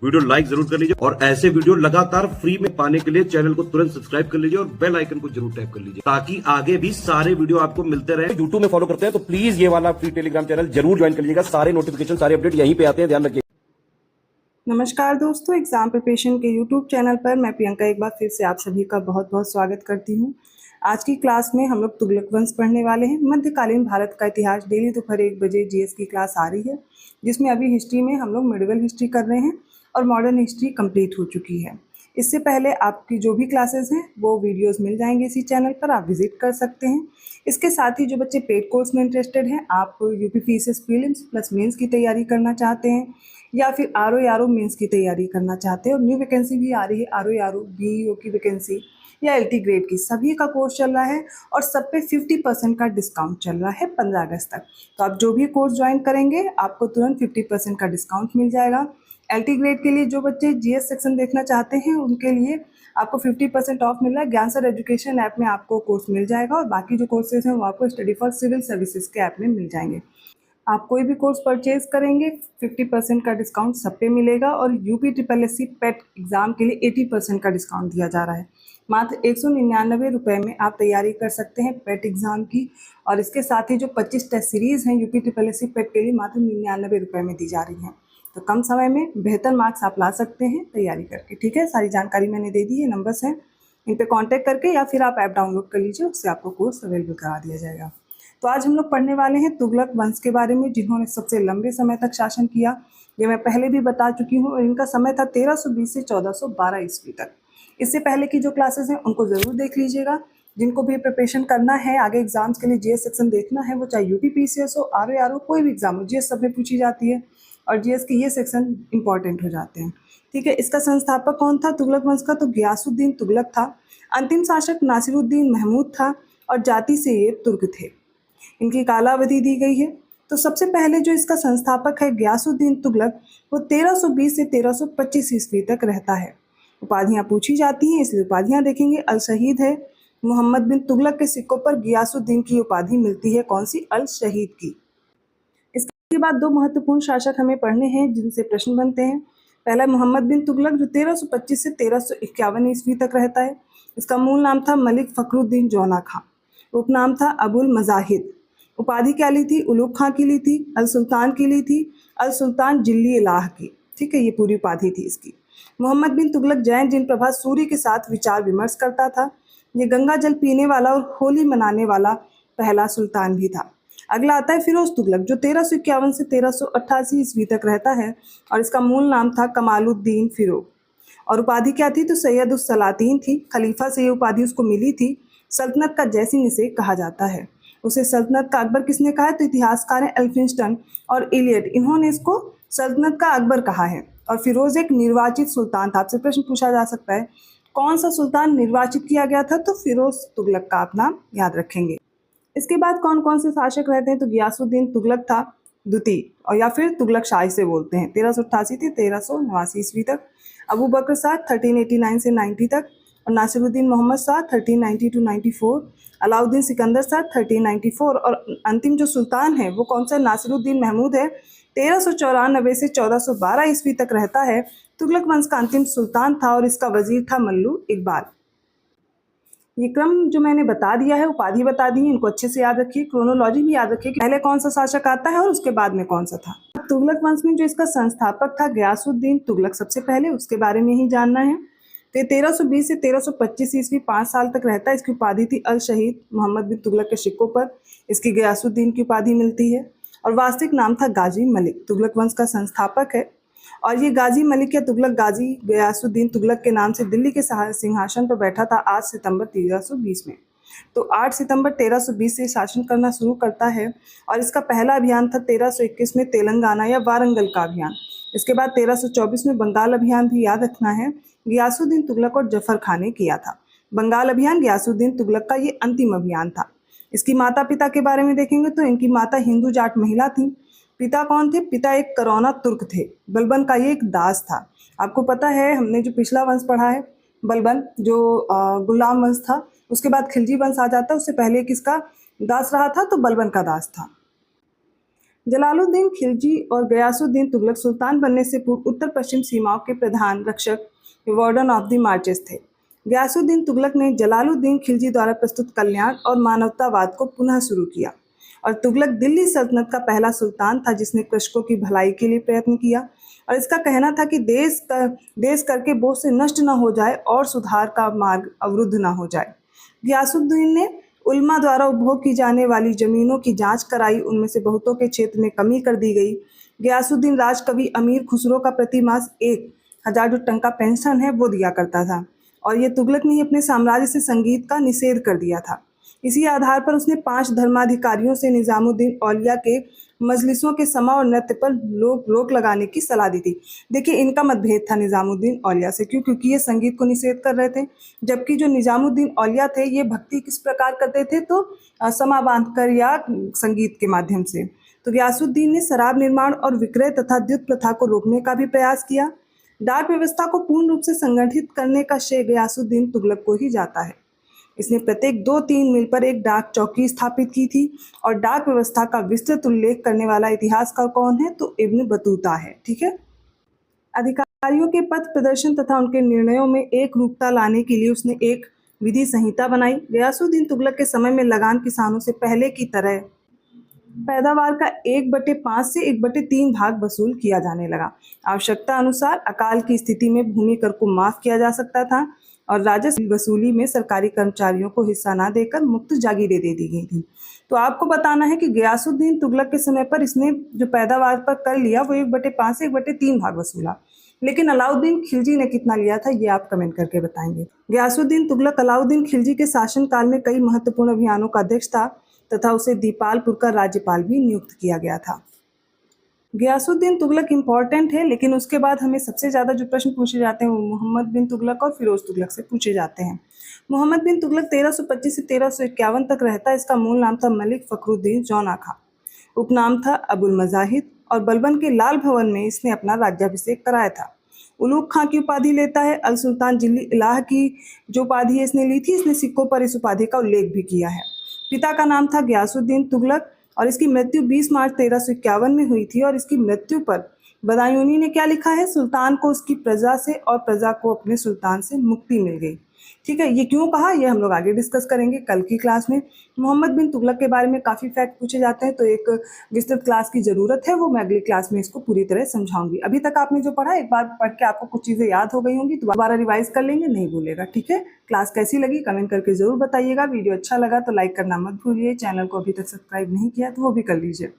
Video like जरूर कर लीजिए और ऐसे वीडियो लगातार फ्री में पाने के लिए चैनल को तुरंत सब्सक्राइब कर लीजिए और बेल आइकन को जरूर टैप कर लीजिए ताकि आगे भी सारे वीडियो आपको मिलते रहे। यूट्यूब में फॉलो करते हैं तो प्लीज ये वाला फ्री टेलीग्राम चैनल जरूर ज्वाइन कर लीजिएगा। सारे नोटिफिकेशन सारे अपडेट यहीं पे आते हैं, ध्यान रखिए। नमस्कार दोस्तों, एग्जाम प्रिपरेशन के यूट्यूब चैनल पर मैं प्रियंका एक बार फिर से आप सभी का बहुत बहुत स्वागत करती हूं। आज की क्लास में हम लोग तुगलक वंश पढ़ने वाले हैं। मध्यकालीन भारत का इतिहास डेली दोपहर 1 बजे जीएस की क्लास आ रही है, जिसमें अभी हिस्ट्री में हम लोग मिडिवल हिस्ट्री कर रहे हैं और मॉडर्न हिस्ट्री कंप्लीट हो चुकी है। इससे पहले आपकी जो भी क्लासेस हैं वो वीडियोस मिल जाएंगे इसी चैनल पर, आप विजिट कर सकते हैं। इसके साथ ही जो बच्चे पेड कोर्स में इंटरेस्टेड हैं, आप UP PCS prelims plus mains की तैयारी करना चाहते हैं या फिर आरओ मेंस की तैयारी करना चाहते हैं और न्यू वैकेंसी भी आ रही है, आरओ बीईओ की वैकेंसी या एलटी ग्रेड की, सभी का कोर्स चल रहा है और सब पे 50% का डिस्काउंट चल रहा है 15 अगस्त तक। तो आप जो भी कोर्स ज्वाइन करेंगे आपको तुरंत 50% का डिस्काउंट मिल जाएगा। एलटी ग्रेड के लिए जो बच्चे जीएस सेक्शन देखना चाहते हैं उनके लिए आपको 50% ऑफ मिल रहा है। ज्ञान सर एजुकेशन ऐप में आपको कोर्स मिल जाएगा और बाकी जो कोर्सेज हैं वो आपको स्टडी फॉर सिविल सर्विसेज के ऐप में मिल जाएंगे। आप कोई भी कोर्स परचेज करेंगे 50% का डिस्काउंट सब पे मिलेगा और यूपी SSC पेट एग्ज़ाम के लिए 80% का डिस्काउंट दिया जा रहा है। मात्र 199 रुपये में आप तैयारी कर सकते हैं पेट एग्ज़ाम की और इसके साथ ही जो 25 टेस्ट सीरीज़ हैं यूपी SSC पेट के लिए मात्र 99 रुपये में दी जा रही हैं। तो कम समय में बेहतर मार्क्स आप ला सकते हैं तैयारी करके। ठीक है, सारी जानकारी मैंने दे दी है, नंबर्स हैं, इन पर कॉन्टैक्ट करके या फिर आप ऐप डाउनलोड कर लीजिए, उससे आपको कोर्स अवेलेबल करा दिया जाएगा। तो आज हम लोग पढ़ने वाले हैं तुगलक वंश के बारे में, जिन्होंने सबसे लंबे समय तक शासन किया। ये मैं पहले भी बता चुकी हूँ और इनका समय था 1320 से 1412 ईस्वी तक। इससे पहले की जो क्लासेस हैं उनको ज़रूर देख लीजिएगा। जिनको भी प्रिपरेशन करना है आगे एग्जाम्स के लिए, जीएस सेक्शन देखना है, वो चाहे यूपी पीसीएस हो, आरओ कोई भी एग्जाम हो, जीएस सब में पूछी जाती है और जीएस के ये सेक्शन इंपॉर्टेंट हो जाते हैं। ठीक है, इसका संस्थापक कौन था तुगलक वंश का? तो गियासुद्दीन तुगलक था। अंतिम शासक नासिरुद्दीन महमूद था और जाति से ये तुर्क थे। इनकी कालावधि दी गई है। तो सबसे पहले जो इसका संस्थापक है गियासुद्दीन तुगलक, वो 1320 से 1325 ईस्वी तक रहता है। उपाधियां पूछी जाती हैं इसलिए उपाधियां देखेंगे। अल शहीद है। मोहम्मद बिन तुगलक के सिक्कों पर गियासुद्दीन की उपाधि मिलती है, कौन सी? अल शहीद की। इसके बाद दो महत्वपूर्ण शासक हमें पढ़ने हैं जिनसे प्रश्न बनते हैं। पहला मोहम्मद बिन तुगलक जो 1325 से 1351 ईस्वी तक रहता है। इसका मूल नाम था मलिक फखरुद्दीन जौना खां, उपनाम था अबुल मजाहिद। उपाधि क्या ली थी? उलूग खां की ली थी, अल सुल्तान की ली थी, अल सुल्तान जिल्ली इलाह की। ठीक है, ये पूरी उपाधि थी इसकी। मोहम्मद बिन तुगलक जैन जिन प्रभात सूर्य के साथ विचार विमर्श करता था। ये गंगा जल पीने वाला और होली मनाने वाला पहला सुल्तान भी था। अगला आता है फिरोज तुगलक जो 1351 से 1388 ईस्वी तक रहता है और इसका मूल नाम था कमालुद्दीन फिरोज। और उपाधि क्या थी? तो सैयद उस सलातीन थी। खलीफा से ये उपाधि उसको मिली थी। सल्तनत का जैसिंग इसे कहा जाता है। उसे सल्तनत का अकबर किसने कहा है? तो इतिहासकार हैं एल्फिंस्टन और इलियट, इन्होंने इसको सल्तनत का अकबर कहा है। और फिरोज एक निर्वाचित सुल्तान था। आपसे प्रश्न पूछा जा सकता है कौन सा सुल्तान निर्वाचित किया गया था? तो फिरोज तुगलक का आप नाम याद रखेंगे। इसके बाद कौन कौन से शासक रहते हैं? तो गियासुद्दीन तुगलक था द्वितीय, और या फिर तुगलक शाही से बोलते हैं, 1388 से 1389 ईस्वी तक। अबू बकर शाह 1389 से 90 तक और नासिरुद्दीन मोहम्मद शाह 1390 टू 94। अलाउद्दीन सिकंदर शाह 1394 और अंतिम जो सुल्तान है वो कौन सा? नासिरुद्दीन महमूद है। 1394 से 1412 ईस्वी तक रहता है। तुगलक वंश का अंतिम सुल्तान था और इसका वजीर था मल्लू इकबाल। ये क्रम जो मैंने बता दिया है, उपाधि बता दी है, इनको अच्छे से याद रखिए। क्रोनोलॉजी भी याद रखिए कि पहले कौन सा शासक आता है और उसके बाद में कौन सा था। तुगलक वंश में जो इसका संस्थापक था गियासुद्दीन तुगलक, सबसे पहले उसके बारे में ही जानना है। तो 1320 से 1325 ईस्वी 5 साल तक रहता है। इसकी उपाधि थी अल शहीद। मोहम्मद बिन तुगलक के सिक्कों पर इसकी गियासुद्दीन की उपाधि मिलती है और वास्तविक नाम था गाजी मलिक। तुगलक वंश का संस्थापक है और ये गाजी मलिक या तुगलक गाजी गियासुद्दीन तुगलक के नाम से दिल्ली के सिंहासन पर बैठा था 8 सितंबर 1320 में। तो 8 सितंबर 1320 से शासन करना शुरू करता है और इसका पहला अभियान था 1321 में तेलंगाना या वारंगल का अभियान। इसके बाद 1324 में बंगाल अभियान भी याद रखना है, गियासुद्दीन तुगलक और जफर खान ने किया था। बंगाल अभियान गियासुद्दीन तुगलक का ये अंतिम अभियान था। इसकी माता पिता के बारे में देखेंगे तो इनकी माता हिंदू जाट महिला थी। पिता कौन थे? पिता एक करौना तुर्क थे। बलबन का ये एक दास था। आपको पता है हमने जो पिछला वंश पढ़ा है बलबन जो गुलाम वंश था, उसके बाद खिलजी वंश आ जाता है, उससे पहले किसका दास रहा था? तो बलबन का दास था। जलालुद्दीन खिलजी और गयासुद्दीन तुगलक सुल्तान बनने से पूर्व उत्तर पश्चिम सीमाओं के प्रधान रक्षक वार्डन ऑफ द मार्चेस थे। गयासुद्दीन तुगलक ने जलालुद्दीन खिलजी द्वारा प्रस्तुत कल्याण और मानवतावाद को पुनः शुरू किया और तुगलक दिल्ली सल्तनत का पहला सुल्तान था जिसने कृषकों की भलाई के लिए प्रयत्न किया और इसका कहना था कि देश करके बोझ से नष्ट न हो जाए और सुधार का मार्ग अवरुद्ध न हो जाए। गयासुद्दीन ने उल्मा द्वारा उपभोग की जाने वाली जमीनों की जांच कराई, उनमें से बहुतों के क्षेत्र में कमी कर दी गई। गयासुद्दीन राजकवि अमीर खुसरो का प्रति मास 1000 जो टंका पेंशन है वो दिया करता था और ये तुगलक ने ही अपने साम्राज्य से संगीत का निषेध कर दिया था। इसी आधार पर उसने 5 धर्माधिकारियों से निजामुद्दीन औलिया के मजलिसों के समा और नृत्य पर रोक लगाने की सलाह दी थी। देखिए इनका मतभेद था निजामुद्दीन औलिया से, क्योंकि ये संगीत को निषेध कर रहे थे, जबकि जो निजामुद्दीन औलिया थे ये भक्ति किस प्रकार करते थे, तो समा बांधकर या संगीत के माध्यम से। तो गयासुद्दीन ने शराब निर्माण और विक्रय तथा द्युत प्रथा को रोकने का भी प्रयास किया। डाक व्यवस्था को पूर्ण रूप से संगठित करने का श्रेय गयासुद्दीन तुगलक को ही जाता है। इसने प्रत्येक 2-3 मील पर एक डाक चौकी स्थापित की थी और डाक व्यवस्था का विस्तृत उल्लेख करने वाला इतिहासकार कौन है, तो इब्न बतूता है। ठीक है। अधिकारियों के पथ प्रदर्शन तथा उनके निर्णयों में एक रूपता लाने के लिए उसने एक विधि संहिता बनाई। गयासुद्दीन तुगलक के समय में लगान किसानों से पहले की तरह पैदावार का 1/5 से 1/3 भाग वसूल किया जाने लगा। आवश्यकता अनुसार अकाल की स्थिति में भूमि कर को माफ किया जा सकता था और राजस्व वसूली में सरकारी कर्मचारियों को हिस्सा ना देकर मुक्त जागीरें दे दी गई थी। तो आपको बताना है कि गयासुद्दीन तुगलक के समय पर इसने जो पैदावार पर कर लिया वो 1/5 से 1/3 भाग वसूला, लेकिन अलाउद्दीन खिलजी ने कितना लिया था ये आप कमेंट करके बताएंगे। गयासुद्दीन तुगलक अलाउद्दीन खिलजी के शासनकाल में कई महत्वपूर्ण अभियानों का अध्यक्ष था तथा उसे दीपालपुर का राज्यपाल भी नियुक्त किया गया था। गयासुद्दीन तुगलक इम्पॉर्टेंट है, लेकिन उसके बाद हमें सबसे ज़्यादा जो प्रश्न पूछे जाते हैं वो मोहम्मद बिन तुगलक और फिरोज तुगलक से पूछे जाते हैं। मोहम्मद बिन तुगलक 1325 से 1351 तक रहता। इसका मूल नाम था मलिक फखरुद्दीन जौना खां, उपनाम था अबुल मजाहिद और बलबन के लाल भवन में इसने अपना राज्याभिषेक कराया था। उलूग खां की उपाधि लेता है। अल सुल्तान जिल्ली इलाह की जो उपाधि इसने ली थी, इसने सिक्कों पर इस उपाधि का उल्लेख भी किया है। पिता का नाम था गयासुद्दीन तुगलक और इसकी मृत्यु 20 मार्च 1351 में हुई थी और इसकी मृत्यु पर बदायूनी ने क्या लिखा है, सुल्तान को उसकी प्रजा से और प्रजा को अपने सुल्तान से मुक्ति मिल गई। ठीक है, ये क्यों कहा ये हम लोग आगे डिस्कस करेंगे कल की क्लास में। मोहम्मद बिन तुगलक के बारे में काफ़ी फैक्ट पूछे जाते हैं, तो एक विस्तृत क्लास की ज़रूरत है, वो मैं अगली क्लास में इसको पूरी तरह समझाऊंगी। अभी तक आपने जो पढ़ा एक बार पढ़ के आपको कुछ चीज़ें याद हो गई होंगी, दोबारा रिवाइज कर लेंगे, नहीं भूलेगा। ठीक है, क्लास कैसी लगी कमेंट करके ज़रूर बताइएगा। वीडियो अच्छा लगा तो लाइक करना मत भूलिए। चैनल को अभी तक सब्सक्राइब नहीं किया तो वो भी कर लीजिए।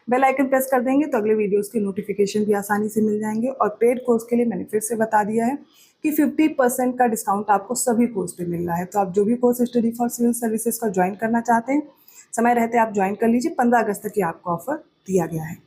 बेल आइकन प्रेस कर देंगे तो अगले वीडियोस के नोटिफिकेशन भी आसानी से मिल जाएंगे। और पेड कोर्स के लिए मैंने फिर से बता दिया है कि 50% का डिस्काउंट आपको सभी कोर्स पे मिल रहा है। तो आप जो भी course study for civil services का ज्वाइन करना चाहते हैं, समय रहते आप ज्वाइन कर लीजिए। 15 अगस्त तक ही आपको ऑफर दिया गया है।